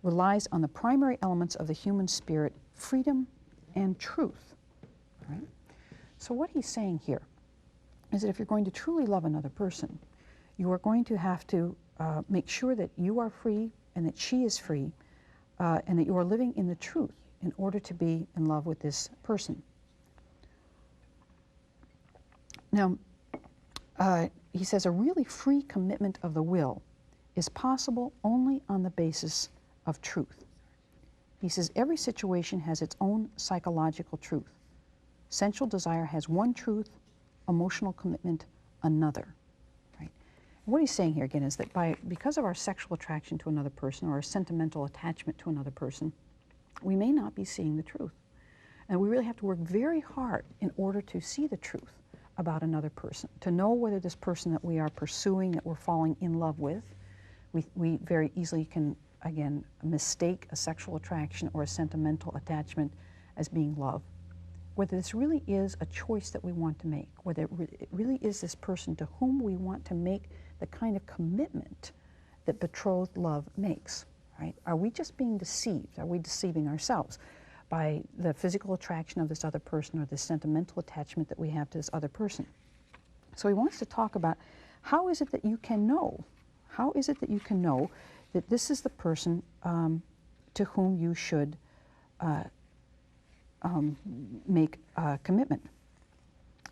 A: relies on the primary elements of the human spirit, freedom and truth. Right? So what he's saying here is that if you're going to truly love another person, you are going to have to make sure that you are free and that she is free and that you are living in the truth in order to be in love with this person. Now, he says a really free commitment of the will is possible only on the basis of truth. He says every situation has its own psychological truth. Sensual desire has one truth, emotional commitment another. Right? And what he's saying here again is that because of our sexual attraction to another person or our sentimental attachment to another person, we may not be seeing the truth. And we really have to work very hard in order to see the truth about another person, to know whether this person that we are pursuing, that we're falling in love with, we very easily can, again, mistake a sexual attraction or a sentimental attachment as being love. Whether this really is a choice that we want to make, whether it really is this person to whom we want to make the kind of commitment that betrothed love makes, right? Are we just being deceived? Are we deceiving ourselves by the physical attraction of this other person or the sentimental attachment that we have to this other person? So he wants to talk about how is it that you can know? How is it that you can know that this is the person to whom you should make a commitment?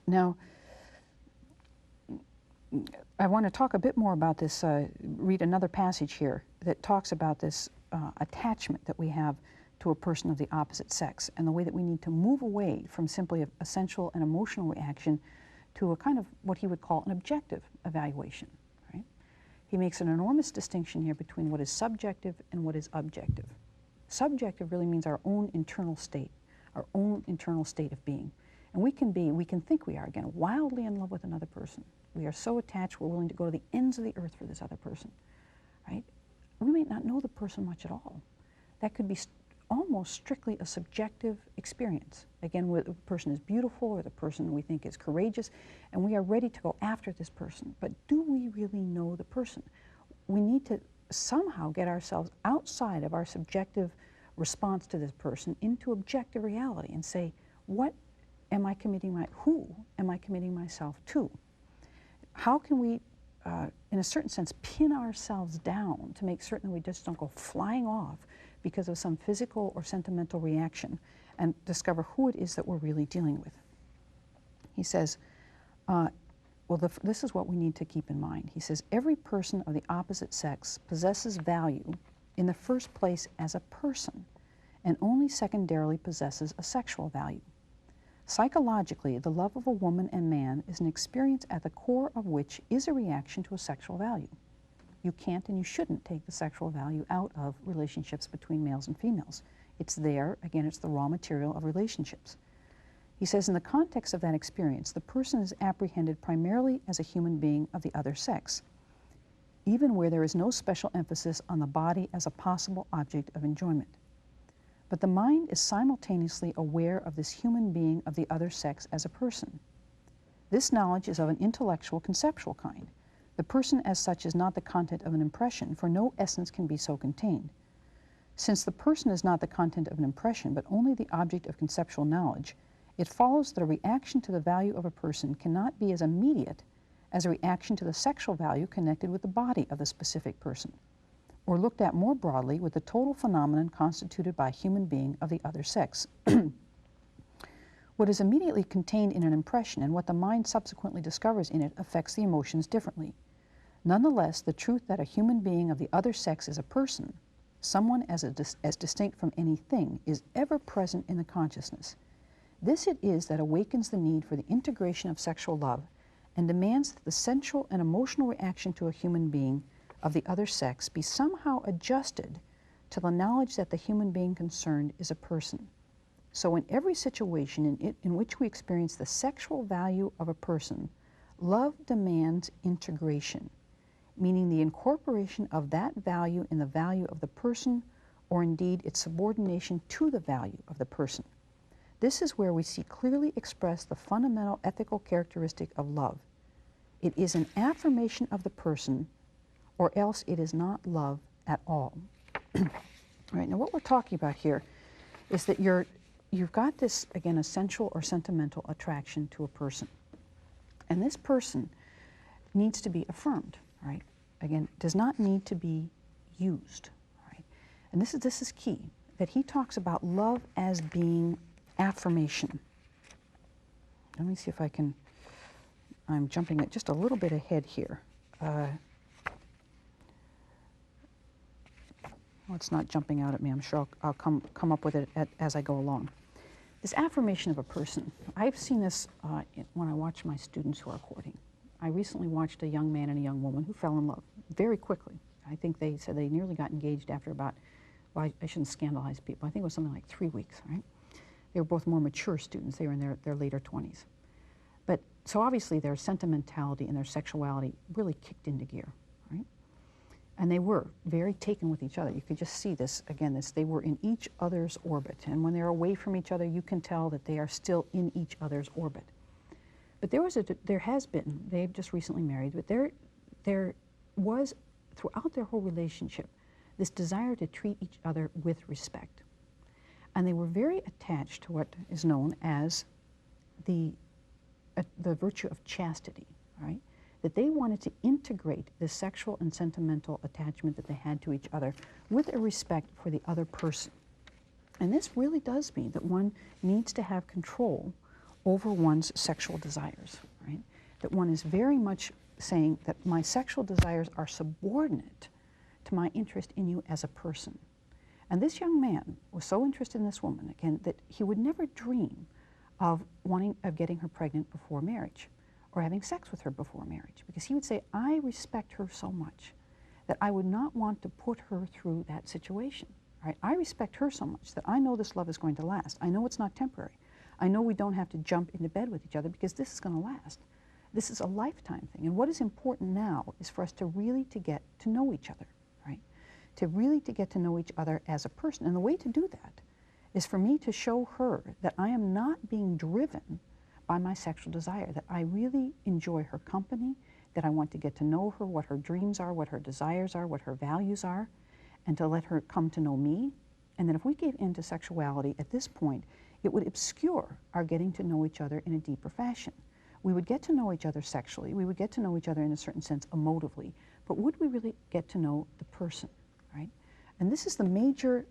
A: Now, I want to talk a bit more about this, read another passage here that talks about this attachment that we have to a person of the opposite sex and the way that we need to move away from simply a sensual and emotional reaction to a kind of what he would call an objective evaluation. Right? He makes an enormous distinction here between what is subjective and what is objective. Subjective really means our own internal state of being. And we can think we are, again, wildly in love with another person. We are so attached, we're willing to go to the ends of the earth for this other person, right? We may not know the person much at all. That could be almost strictly a subjective experience. Again, whether the person is beautiful or the person we think is courageous, and we are ready to go after this person. But do we really know the person? We need to somehow get ourselves outside of our subjective response to this person into objective reality and say, who am I committing myself to? How can we in a certain sense, pin ourselves down to make certain that we just don't go flying off because of some physical or sentimental reaction, and discover who it is that we're really dealing with. He says, this is what we need to keep in mind. He says, every person of the opposite sex possesses value in the first place as a person, and only secondarily possesses a sexual value. Psychologically, the love of a woman and man is an experience at the core of which is a reaction to a sexual value. You can't and you shouldn't take the sexual value out of relationships between males and females. It's there, again, it's the raw material of relationships. He says, in the context of that experience, the person is apprehended primarily as a human being of the other sex, even where there is no special emphasis on the body as a possible object of enjoyment. But the mind is simultaneously aware of this human being of the other sex as a person. This knowledge is of an intellectual, conceptual kind. The person as such is not the content of an impression, for no essence can be so contained. Since the person is not the content of an impression, but only the object of conceptual knowledge, it follows that a reaction to the value of a person cannot be as immediate as a reaction to the sexual value connected with the body of the specific person, or looked at more broadly with the total phenomenon constituted by a human being of the other sex. What is immediately contained in an impression and what the mind subsequently discovers in it affects the emotions differently. Nonetheless, the truth that a human being of the other sex is a person, someone as distinct from anything, is ever present in the consciousness. This it is that awakens the need for the integration of sexual love and demands that the sensual and emotional reaction to a human being of the other sex be somehow adjusted to the knowledge that the human being concerned is a person. So in every situation in which we experience the sexual value of a person, love demands integration, meaning the incorporation of that value in the value of the person, or indeed its subordination to the value of the person. This is where we see clearly expressed the fundamental ethical characteristic of love. It is an affirmation of the person, or else it is not love at all. All right, now what we're talking about here is that you've got this, again, a sensual or sentimental attraction to a person. And this person needs to be affirmed, right? Again, does not need to be used, right? And this is key, that he talks about love as being affirmation. Let me see if I can, I'm jumping it just a little bit ahead here. Well, it's not jumping out at me. I'm sure I'll come up with it as I go along. This affirmation of a person, I've seen this when I watch my students who are courting. I recently watched a young man and a young woman who fell in love very quickly. I think they said they nearly got engaged after about, well, I shouldn't scandalize people. I think it was something like 3 weeks, right? They were both more mature students. They were in their later 20s. But so obviously their sentimentality and their sexuality really kicked into gear, right? And they were very taken with each other. You could just see this, again, they were in each other's orbit. And when they're away from each other, you can tell that they are still in each other's orbit. But there has been, they've just recently married, but there was, throughout their whole relationship, this desire to treat each other with respect. And they were very attached to what is known as the virtue of chastity, right? That they wanted to integrate the sexual and sentimental attachment that they had to each other with a respect for the other person. And this really does mean that one needs to have control over one's sexual desires, right? That one is very much saying that my sexual desires are subordinate to my interest in you as a person. And this young man was so interested in this woman, again, that he would never dream of getting her pregnant before marriage, or having sex with her before marriage, because he would say, I respect her so much that I would not want to put her through that situation, right? I respect her so much that I know this love is going to last. I know it's not temporary. I know we don't have to jump into bed with each other because this is going to last. This is a lifetime thing. And what is important now is for us to really get to know each other, right? To really get to know each other as a person. And the way to do that is for me to show her that I am not being driven by my sexual desire, that I really enjoy her company, that I want to get to know her, what her dreams are, what her desires are, what her values are, and to let her come to know me. And that if we gave into sexuality at this point, it would obscure our getting to know each other in a deeper fashion. We would get to know each other sexually. We would get to know each other in a certain sense emotively. But would we really get to know the person, right? And this is the major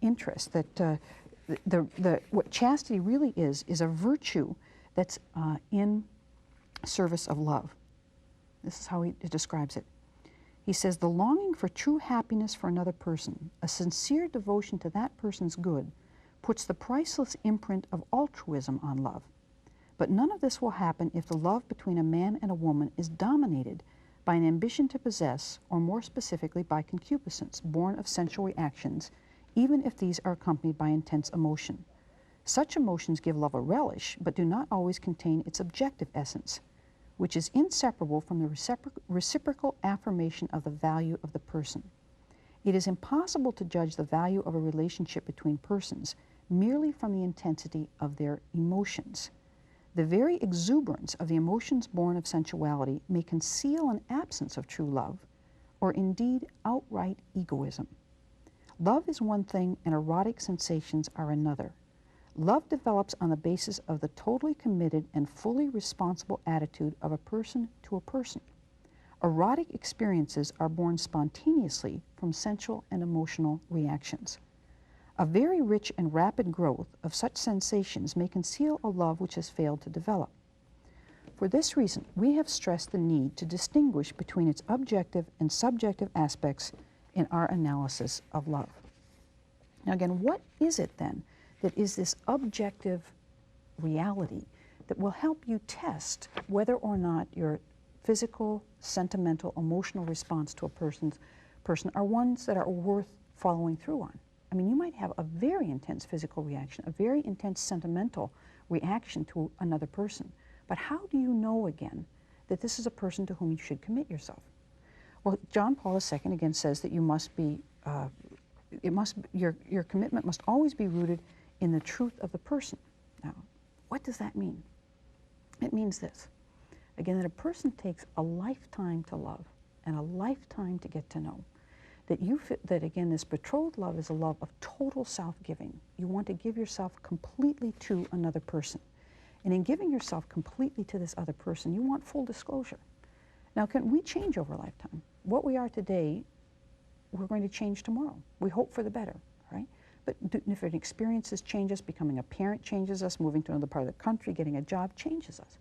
A: interest that what chastity really is a virtue that's in service of love. This is how he describes it. He says, the longing for true happiness for another person, a sincere devotion to that person's good, puts the priceless imprint of altruism on love. But none of this will happen if the love between a man and a woman is dominated by an ambition to possess, or more specifically by concupiscence, born of sensual reactions, even if these are accompanied by intense emotion. Such emotions give love a relish, but do not always contain its objective essence, which is inseparable from the reciprocal affirmation of the value of the person. It is impossible to judge the value of a relationship between persons merely from the intensity of their emotions. The very exuberance of the emotions born of sensuality may conceal an absence of true love, or indeed outright egoism. Love is one thing and erotic sensations are another. Love develops on the basis of the totally committed and fully responsible attitude of a person to a person. Erotic experiences are born spontaneously from sensual and emotional reactions. A very rich and rapid growth of such sensations may conceal a love which has failed to develop. For this reason, we have stressed the need to distinguish between its objective and subjective aspects in our analysis of love. Now again, what is it then that is this objective reality that will help you test whether or not your physical, sentimental, emotional response to a person are ones that are worth following through on? I mean, you might have a very intense physical reaction, a very intense sentimental reaction to another person, but how do you know again that this is a person to whom you should commit yourself? Well, John Paul II again says that you must be, your commitment must always be rooted in the truth of the person. Now, what does that mean? It means this, again, that a person takes a lifetime to love and a lifetime to get to know. That again, this betrothed love is a love of total self-giving. You want to give yourself completely to another person. And in giving yourself completely to this other person, you want full disclosure. Now, can we change over a lifetime? What we are today, we're going to change tomorrow. We hope for the better, right? But if an experiences change us, becoming a parent changes us, moving to another part of the country, getting a job changes us.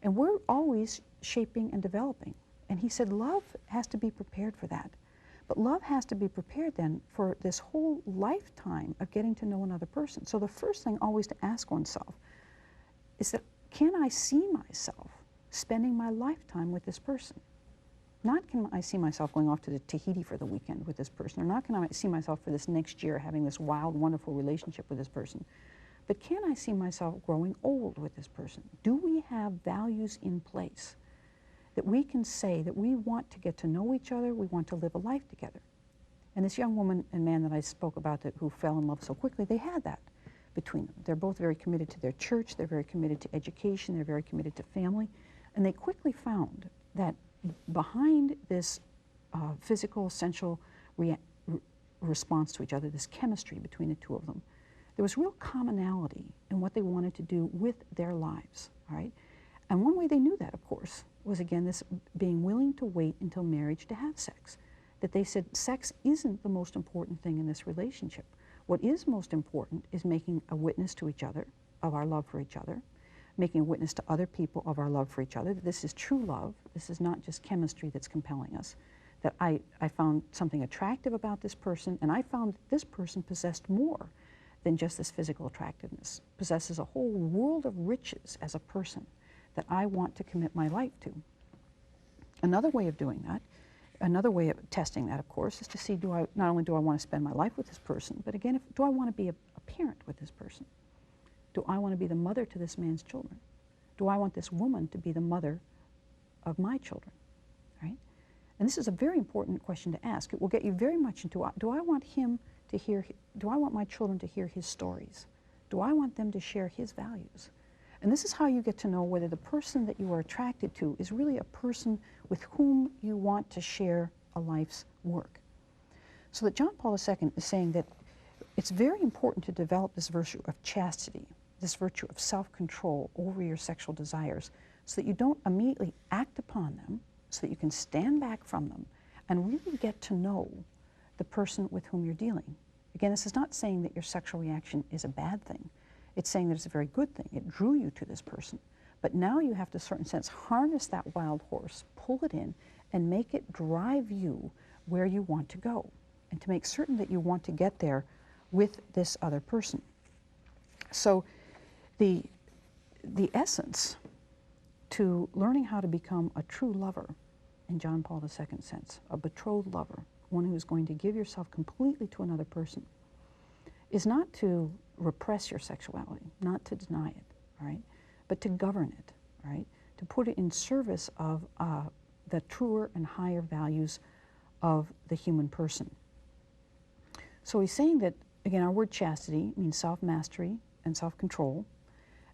A: And we're always shaping and developing. And he said love has to be prepared for that. But love has to be prepared then for this whole lifetime of getting to know another person. So the first thing always to ask oneself is that, can I see myself spending my lifetime with this person? Not can I see myself going off to Tahiti for the weekend with this person, or not can I see myself for this next year having this wild, wonderful relationship with this person, but can I see myself growing old with this person? Do we have values in place that we can say that we want to get to know each other, we want to live a life together? And this young woman and man that I spoke about who fell in love so quickly, they had that between them. They're both very committed to their church, they're very committed to education, they're very committed to family, and they quickly found that behind this physical, sensual response to each other, this chemistry between the two of them, there was real commonality in what they wanted to do with their lives, all right? And one way they knew that, of course, was again this being willing to wait until marriage to have sex. That they said sex isn't the most important thing in this relationship. What is most important is making a witness to each other of our love for each other, making a witness to other people of our love for each other, that this is true love, this is not just chemistry that's compelling us, that I found something attractive about this person, and I found that this person possessed more than just this physical attractiveness, possesses a whole world of riches as a person that I want to commit my life to. Another way of doing that, another way of testing that, of course, is to see, not only do I want to spend my life with this person, but again, do I want to be a parent with this person? Do I want to be the mother to this man's children? Do I want this woman to be the mother of my children, right? And this is a very important question to ask. It will get you very much into, do I want my children to hear his stories? Do I want them to share his values? And this is how you get to know whether the person that you are attracted to is really a person with whom you want to share a life's work. So that John Paul II is saying that it's very important to develop this virtue of chastity, this virtue of self-control over your sexual desires, so that you don't immediately act upon them, so that you can stand back from them and really get to know the person with whom you're dealing. Again, this is not saying that your sexual reaction is a bad thing. It's saying that it's a very good thing. It drew you to this person. But now you have to, in a certain sense, harness that wild horse, pull it in, and make it drive you where you want to go, and to make certain that you want to get there with this other person. So the essence to learning how to become a true lover, in John Paul II's sense, a betrothed lover, one who is going to give yourself completely to another person, is not to repress your sexuality, not to deny it, right? But to govern it, right? To put it in service of the truer and higher values of the human person. So he's saying that, again, our word chastity means self-mastery and self-control,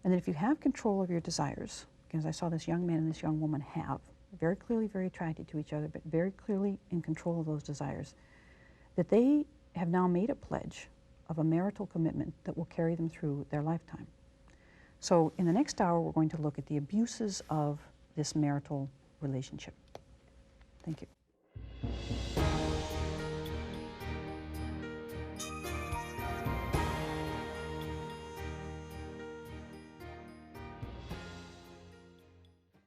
A: and that if you have control of your desires, as I saw this young man and this young woman have, very clearly very attracted to each other, but very clearly in control of those desires, that they have now made a pledge of a marital commitment that will carry them through their lifetime. So in the next hour, we're going to look at the abuses of this marital relationship. Thank you.